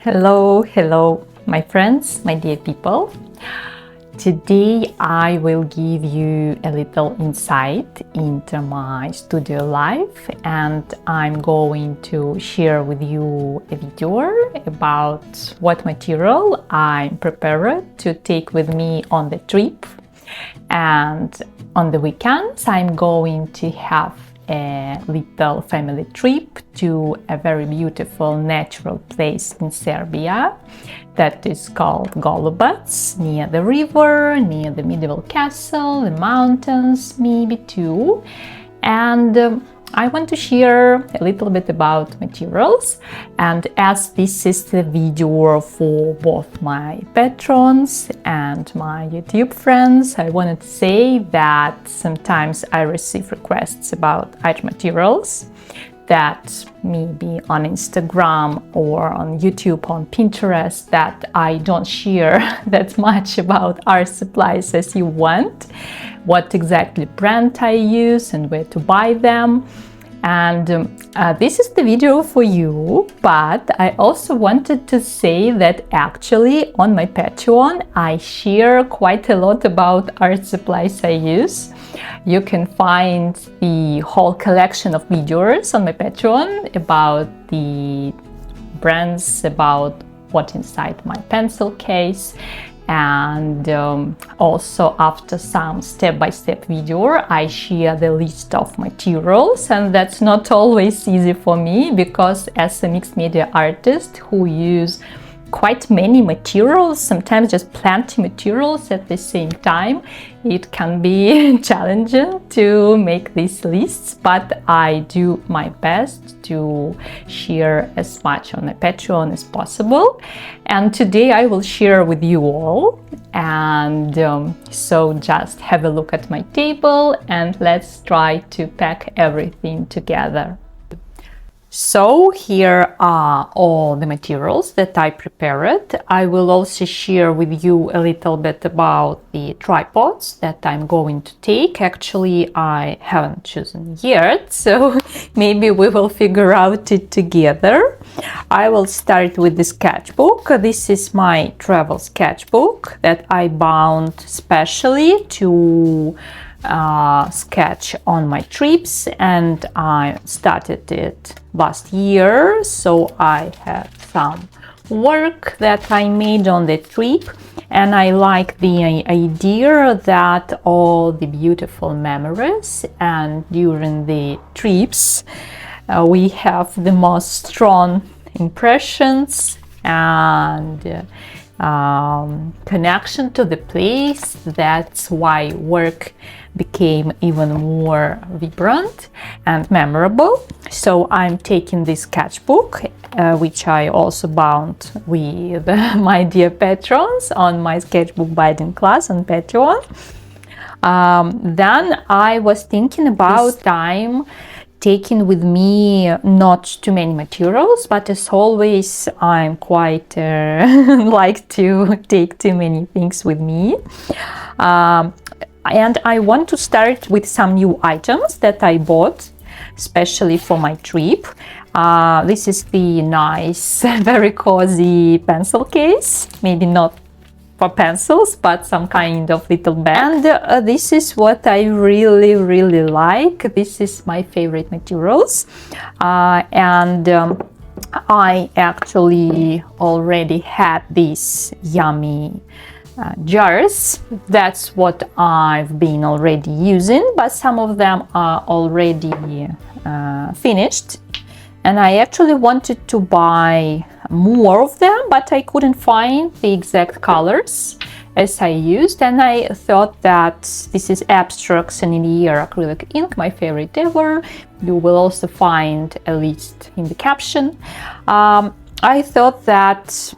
Hello, my friends, my dear people. Today I will give you a little insight into my studio life, and I'm going to share with you a video about what material I'm prepared to take with me on the trip. And on the weekends I'm going to have a little family trip to a very beautiful natural place in Serbia that is called Golubac, near the river, near the medieval castle, the mountains maybe too. And I want to share a little bit about materials, and as this is the video for both my patrons and my YouTube friends, I wanted to say that sometimes I receive requests about art materials that maybe on Instagram or on YouTube, on Pinterest, that I don't share that much about art supplies as you want, what exactly brand I use and where to buy them. And this is the video for you, but I also wanted to say that actually on my Patreon I share quite a lot about art supplies I use. You can find the whole collection of videos on my Patreon about the brands, about what's inside my pencil case. And also after some step-by-step video I share the list of materials, and that's not always easy for me because as a mixed media artist who use quite many materials, sometimes just plenty materials at the same time, it can be challenging to make these lists, but I do my best to share as much on my Patreon as possible. And today I will share with you all, and so just have a look at my table and let's try to pack everything together. So here are all the materials that I prepared. I will also share with you a little bit about the tripods that I'm going to take. Actually, I haven't chosen yet, so maybe we will figure out it together. I will start with the sketchbook. This is my travel sketchbook that I bound specially to sketch on my trips, and I started it last year, so I have some work that I made on the trip, and I like the idea that all the beautiful memories and during the trips we have the most strong impressions and connection to the place. That's why work became even more vibrant and memorable. So I'm taking this sketchbook, which I also bound with my dear patrons on my sketchbook binding class on Patreon. Then I was thinking about this time taking with me not too many materials, but as always I'm quite like to take too many things with me. And I want to start with some new items that I bought especially for my trip. This is the nice, very cozy pencil case, maybe not for pencils, but some kind of little bag. And this is what I really like. This is my favorite materials. I actually already had these yummy jars. That's what I've been already using, but some of them are already finished. And I actually wanted to buy more of them, but I couldn't find the exact colors as I used, and I thought that this is abstract Sennelier Acrylic Ink, my favorite ever. You will also find a list in the caption. I thought that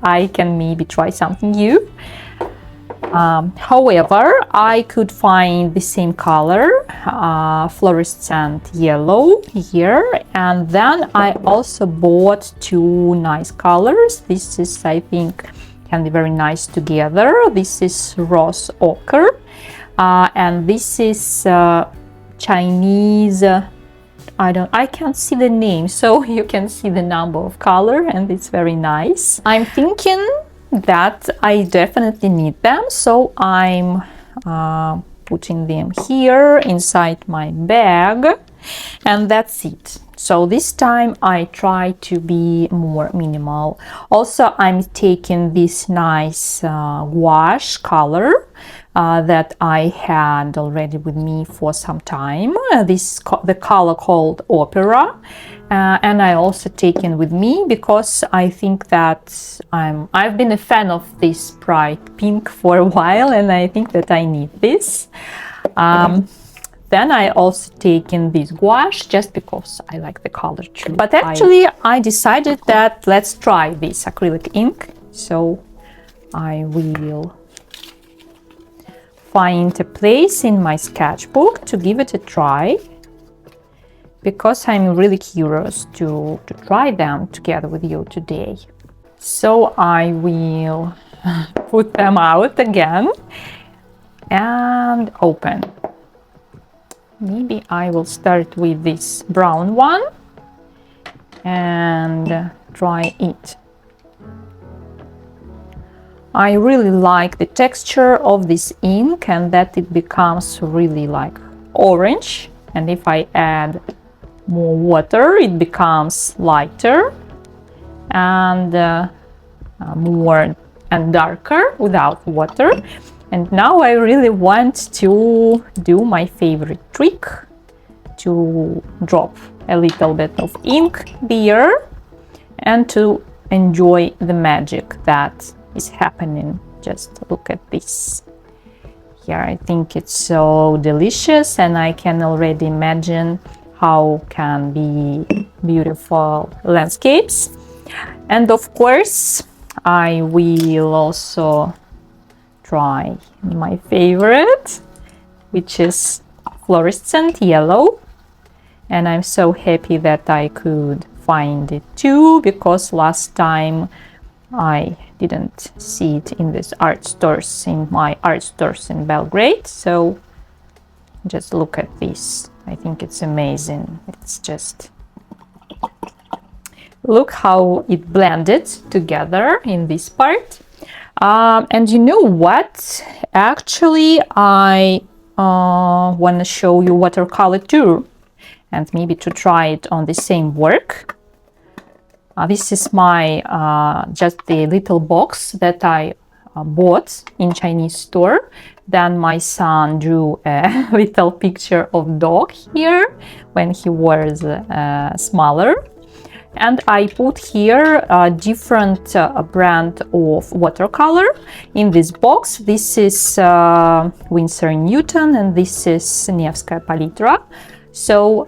I can maybe try something new. However, I could find the same color, fluorescent yellow here, and then I also bought two nice colors. This is, I think, can be very nice together. This is rose ochre, and this is Chinese I can't see the name, so you can see the number of color, and it's very nice. I'm thinking that I definitely need them, so I'm putting them here inside my bag, and that's it. So this time I try to be more minimal. Also, I'm taking this nice gouache color that I had already with me for some time. The color called Opera, and I also taken with me because I think that I've been a fan of this bright pink for a while, and I think that I need this. Then I also taken this gouache just because I like the color too. But actually I decided that let's try this acrylic ink. So I will find a place in my sketchbook to give it a try, because I'm really curious to try them together with you today. So I will put them out again and open. Maybe I will start with this brown one and try it. I really like the texture of this ink, and that it becomes really like orange, and if I add more water it becomes lighter and more and darker without water. And now I really want to do my favorite trick, to drop a little bit of ink there and to enjoy the magic that is happening. Just look at this here. I think it's so delicious, and I can already imagine how can be beautiful landscapes. And of course I will also try my favorite, which is fluorescent yellow, and I'm so happy that I could find it too, because last time I didn't see it in these art stores, in my art stores in Belgrade. So just look at this. I think it's amazing. It's just, look how it blended together in this part. And you know what? Actually, I want to show you watercolor too, and maybe to try it on the same work. This is my just the little box that I bought in Chinese store. Then my son drew a little picture of dog here when he was smaller. And I put here a different brand of watercolor in this box. This is Winsor & Newton, and this is Nevskaya Palitra. So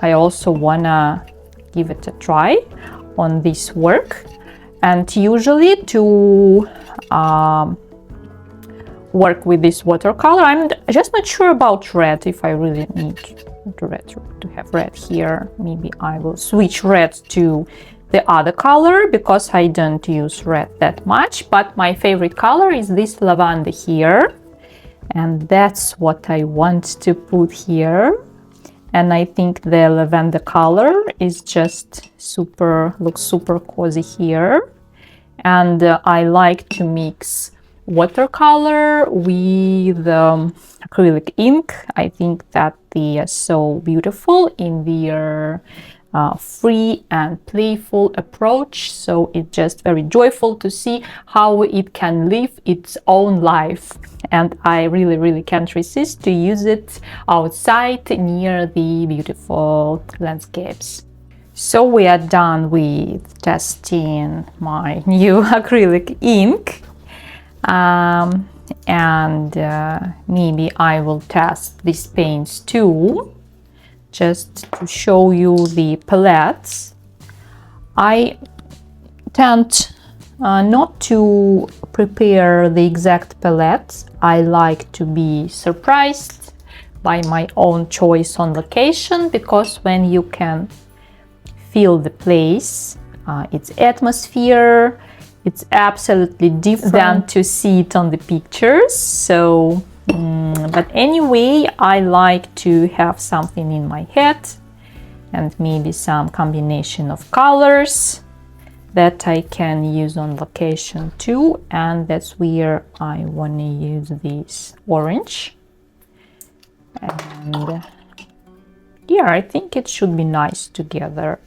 I also wanna give it a try on this work. And usually to work with this watercolor, I'm just not sure about red, if I really need to have red here. Maybe I will switch red to the other color, because I don't use red that much. But my favorite color is this lavender here, and that's what I want to put here. And I think the lavender color is just looks super cozy here. And I like to mix watercolor with acrylic ink. I think that they are so beautiful in their free and playful approach. So it's just very joyful to see how it can live its own life. And I really can't resist to use it outside near the beautiful landscapes. So we are done with testing my new acrylic ink. And maybe I will test these paints too, just to show you the palettes. I tend not to prepare the exact palettes. I like to be surprised by my own choice on location, because when you can feel the place, its atmosphere, it's absolutely different than to see it on the pictures. So, but anyway, I like to have something in my head and maybe some combination of colors that I can use on location too. And that's where I want to use this orange. And yeah, I think it should be nice together.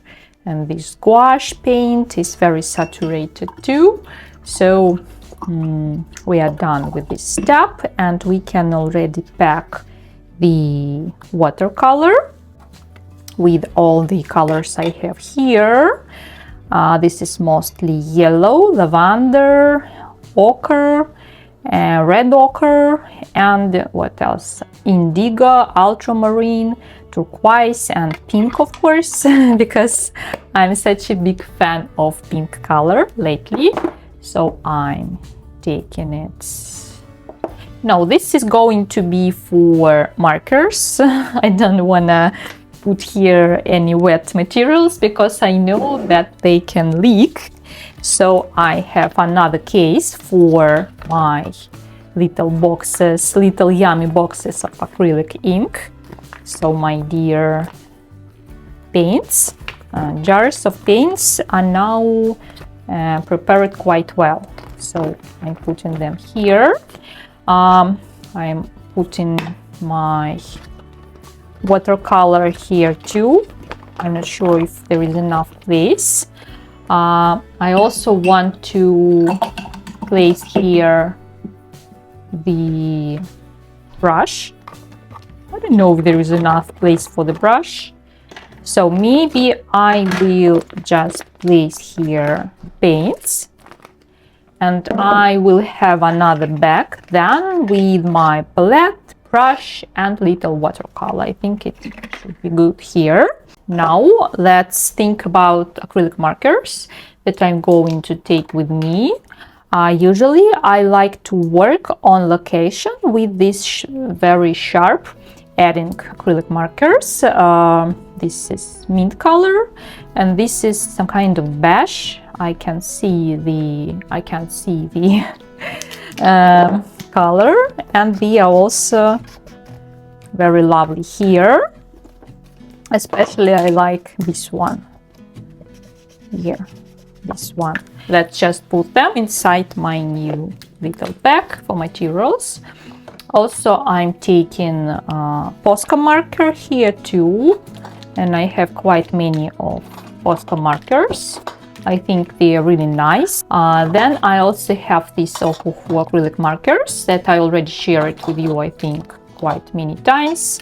And this gouache paint is very saturated too. So we are done with this step, and we can already pack the watercolor with all the colors I have here. This is mostly yellow, lavender, ochre, red ochre, and what else? Indigo, ultramarine, turquoise, and pink, of course, because I'm such a big fan of pink color lately. So I'm taking it. No, this is going to be for markers. I don't want to put here any wet materials because I know that they can leak. So I have another case for my little boxes, little yummy boxes of acrylic ink. So my dear paints, jars of paints are now prepared quite well. So I'm putting them here. I'm putting my watercolor here too. I'm not sure if there is enough place. I also want to place here the brush. I don't know if there is enough place for the brush. So maybe I will just place here paints, and I will have another bag then with my palette, brush, and little watercolor. I think it should be good here. Now let's think about acrylic markers that I'm going to take with me. Usually I like to work on location with these very sharp adding acrylic markers. This is mint color, and this is some kind of beige. I can see the color, and they are also very lovely here. Especially I like this one here, this one. Let's just put them inside my new little bag for materials. Also, I'm taking Posca marker here too, and I have quite many of Posca markers. I think they are really nice. Then I also have these Ohuhu acrylic markers that I already shared with you, I think, quite many times.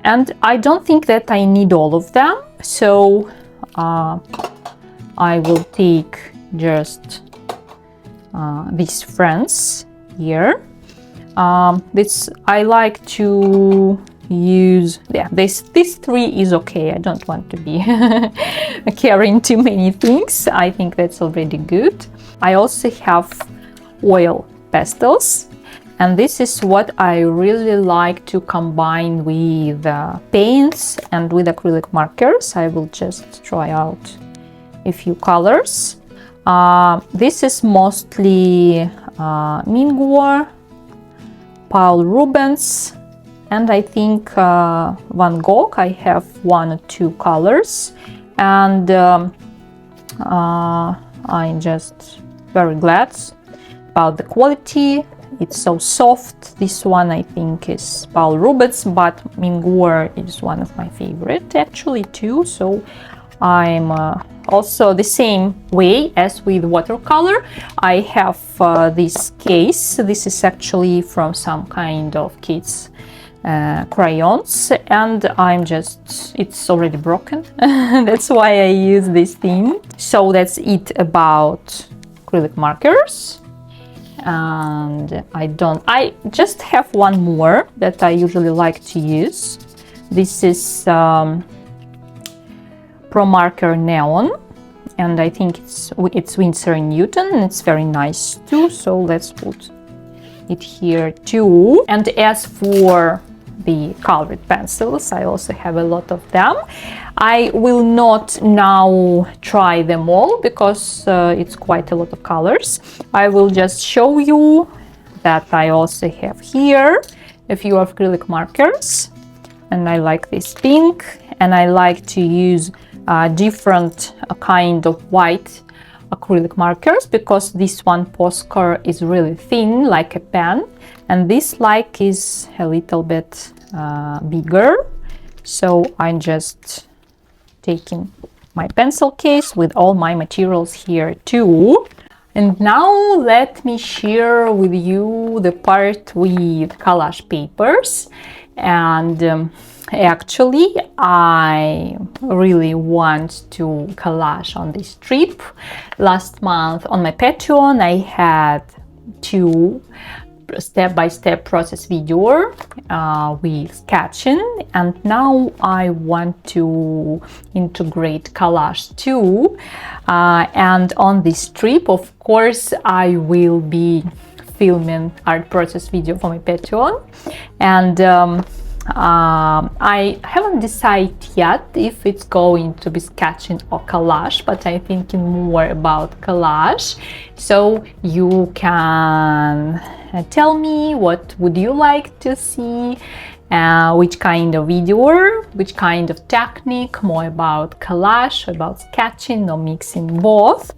And I don't think that I need all of them, so I will take just these friends here. This I like to use. Yeah, this three is okay. I don't want to be carrying too many things. I think that's already good. I also have oil pastels, and this is what I really like to combine with paints and with acrylic markers. I will just try out a few colors. This is mostly Mungyo, Paul Rubens, and I think Van Gogh. I have 1 or 2 colors, and I'm just very glad about the quality. It's so soft. This one I think is Paul Rubens, but Mungyo is one of my favorite actually too. So I'm also the same way as with watercolor. I have this case. This is actually from some kind of kids crayons, and it's already broken. That's why I use this thing. So that's it about acrylic markers. And I just have one more that I usually like to use. This is Pro Marker Neon, and I think it's Winsor & Newton, and it's very nice too, so let's put it here too. And as for the colored pencils, I also have a lot of them. I will not now try them all because it's quite a lot of colors. I will just show you that I also have here a few acrylic markers, and I like this pink and I like to use different kind of white acrylic markers, because this one Poscar is really thin like a pen, and this like is a little bit bigger. So I'm just taking my pencil case with all my materials here too. And now let me share with you the part with collage papers. And actually I really want to collage on this trip. Last month on my Patreon I had 2 step-by-step process video with sketching, and now I want to integrate collage too. And on this trip, of course, I will be filming art process video for my Patreon, and I haven't decided yet if it's going to be sketching or collage, but I'm thinking more about collage. So you can tell me what would you like to see, which kind of video, which kind of technique, more about collage, about sketching, or mixing both.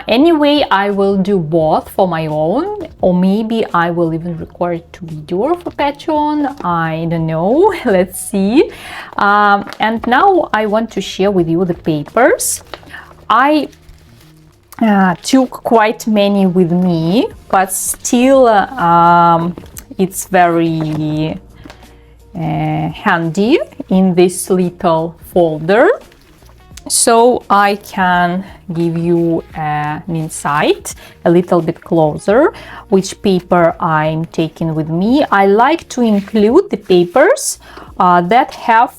Anyway, I will do both for my own, or maybe I will even record 2 videos for Patreon. I don't know. Let's see. And now I want to share with you the papers. I took quite many with me, but still it's very handy in this little folder, so I can give you an insight a little bit closer which paper I'm taking with me. I like to include the papers that have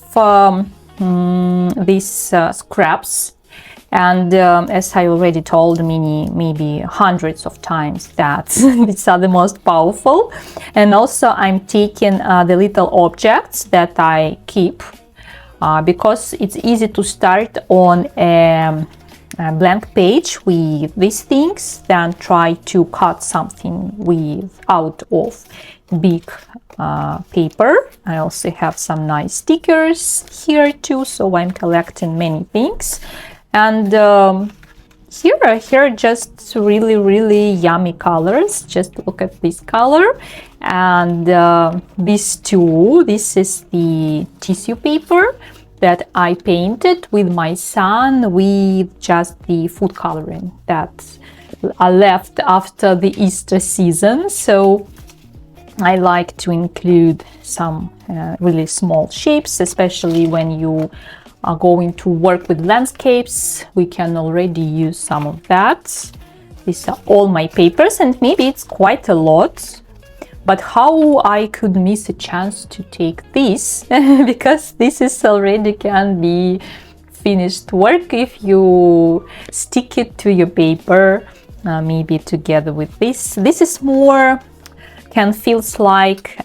these scraps. And as I already told maybe hundreds of times, that these are the most powerful. And also I'm taking the little objects that I keep, because it's easy to start on a blank page with these things than try to cut something out of big paper. I also have some nice stickers here too, so I'm collecting many things. And here just really yummy colors. Just look at this color. And these 2, this is the tissue paper that I painted with my son with just the food coloring that I left after the Easter season. So I like to include some really small shapes, especially when you are going to work with landscapes. We can already use some of that. These are all my papers, and maybe it's quite a lot, but how I could miss a chance to take this because this is already can be finished work if you stick it to your paper, maybe together with this. This is more feels like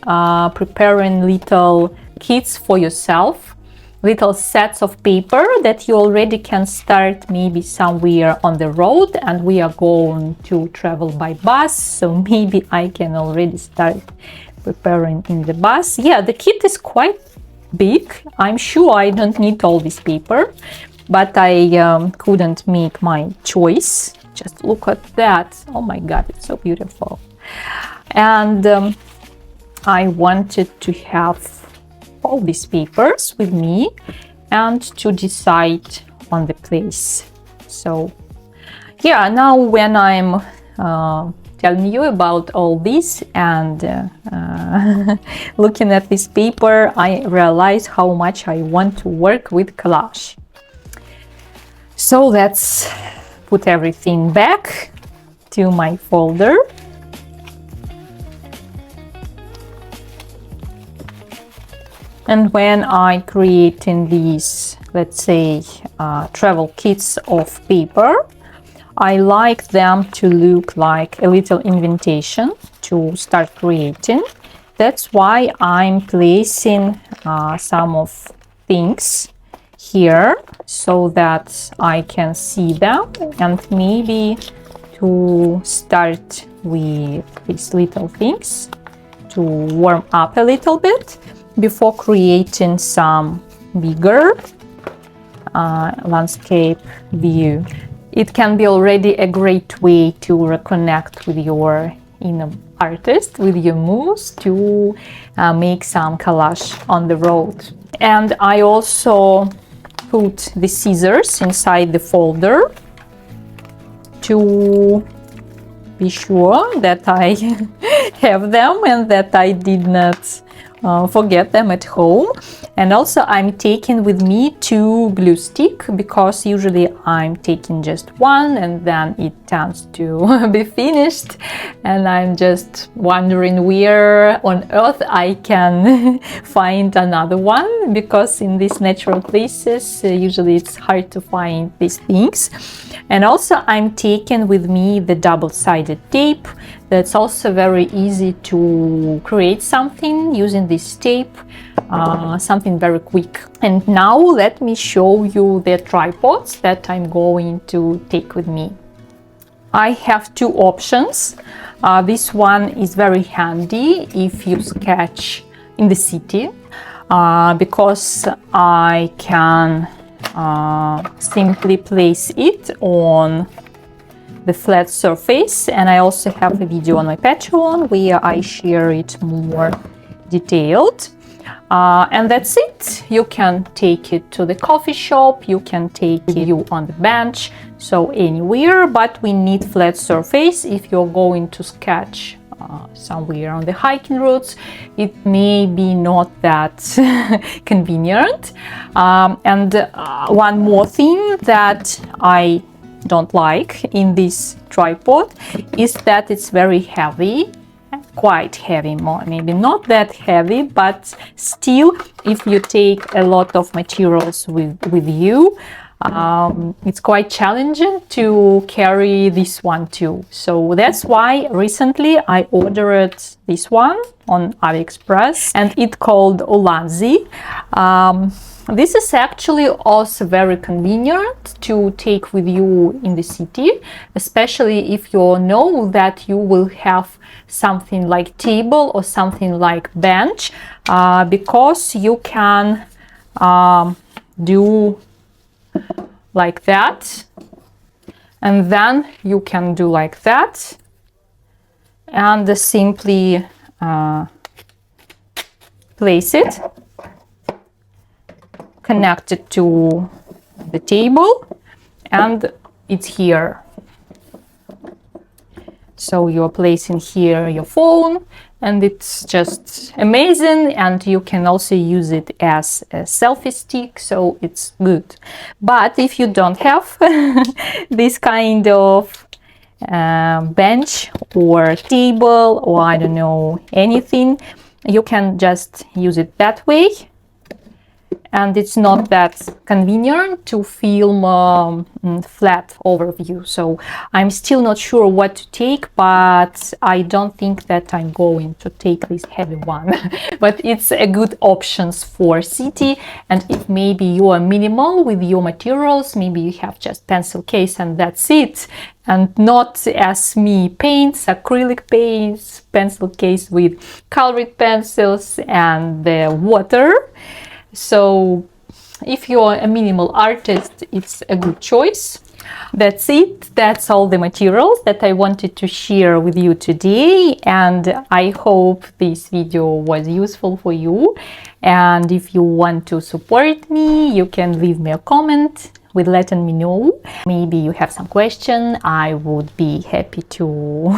preparing little kits for yourself, little sets of paper that you already can start maybe somewhere on the road, and we are going to travel by bus, so maybe I can already start preparing in the bus. Yeah, the kit is quite big. I'm sure I don't need all this paper, but I couldn't make my choice. Just look at that. Oh my god, it's so beautiful. And I wanted to have all these papers with me and to decide on the place. So yeah, now when I'm telling you about all this and looking at this paper, I realize how much I want to work with collage. So let's put everything back to my folder. And when I creating these, let's say, travel kits of paper, I like them to look like a little invitation to start creating. That's why I'm placing some of things here so that I can see them, and maybe to start with these little things to warm up a little bit before creating some bigger landscape view. It can be already a great way to reconnect with your inner artist, with your muse, to make some collage on the road. And I also put the scissors inside the folder to be sure that I have them and that I did not forget them at home. And also I'm taking with me 2 glue stick, because usually I'm taking just one and then it tends to be finished, and I'm just wondering where on earth I can find another one, because in these natural places usually it's hard to find these things. And also I'm taking with me the double-sided tape. That's also very easy to create something using this tape, something very quick. And now let me show you the tripods that I'm going to take with me. I have 2 options. This one is very handy if you sketch in the city, because I can simply place it on the flat surface, and I also have a video on my Patreon where I share it more detailed. And that's it. You can take it to the coffee shop, you can take it on the bench, so anywhere, but we need flat surface. If you're going to sketch somewhere on the hiking routes, it may be not that convenient. And one more thing that I don't like in this tripod is that it's very heavy, quite heavy, more maybe not that heavy, but still, if you take a lot of materials with you, it's quite challenging to carry this one too. So that's why recently I ordered this one on AliExpress, and it's called Ulanzi. This is actually also very convenient to take with you in the city, especially if you know that you will have something like table or something like bench, because you can do like that, and then you can do like that, and simply place it, connect it to the table, and it's here. So you're placing here your phone, and it's just amazing, and you can also use it as a selfie stick, so it's good. But if you don't have this kind of bench or table, or I don't know, anything, you can just use it that way. And it's not that convenient to film flat overview. So I'm still not sure what to take, but I don't think that I'm going to take this heavy one. But it's a good option for city, and if maybe you are minimal with your materials, maybe you have just pencil case and that's it, and not as me, paints, acrylic paints, pencil case with colored pencils and the water. So if you're a minimal artist, it's a good choice. That's it. That's all the materials that I wanted to share with you today, and I hope this video was useful for you. And if you want to support me, you can leave me a comment with letting me know. Maybe you have some question, I would be happy to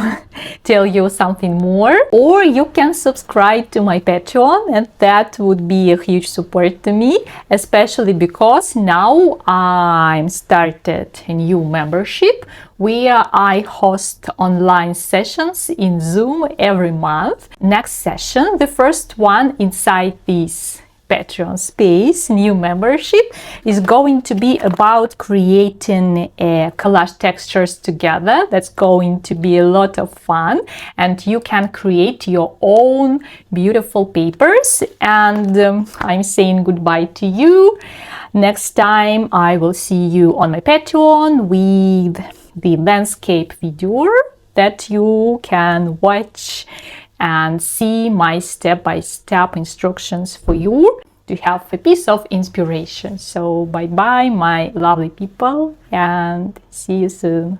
tell you something more. Or you can subscribe to my Patreon, and that would be a huge support to me, especially because now I'm started a new membership where I host online sessions in Zoom every month. Next session, the first one inside this Patreon space, new membership, is going to be about creating collage textures together. That's going to be a lot of fun, and you can create your own beautiful papers. And I'm saying goodbye to you. Next time I will see you on my Patreon with the landscape video that you can watch and see my step-by-step instructions for you to have a piece of inspiration. So bye bye, my lovely people, and see you soon.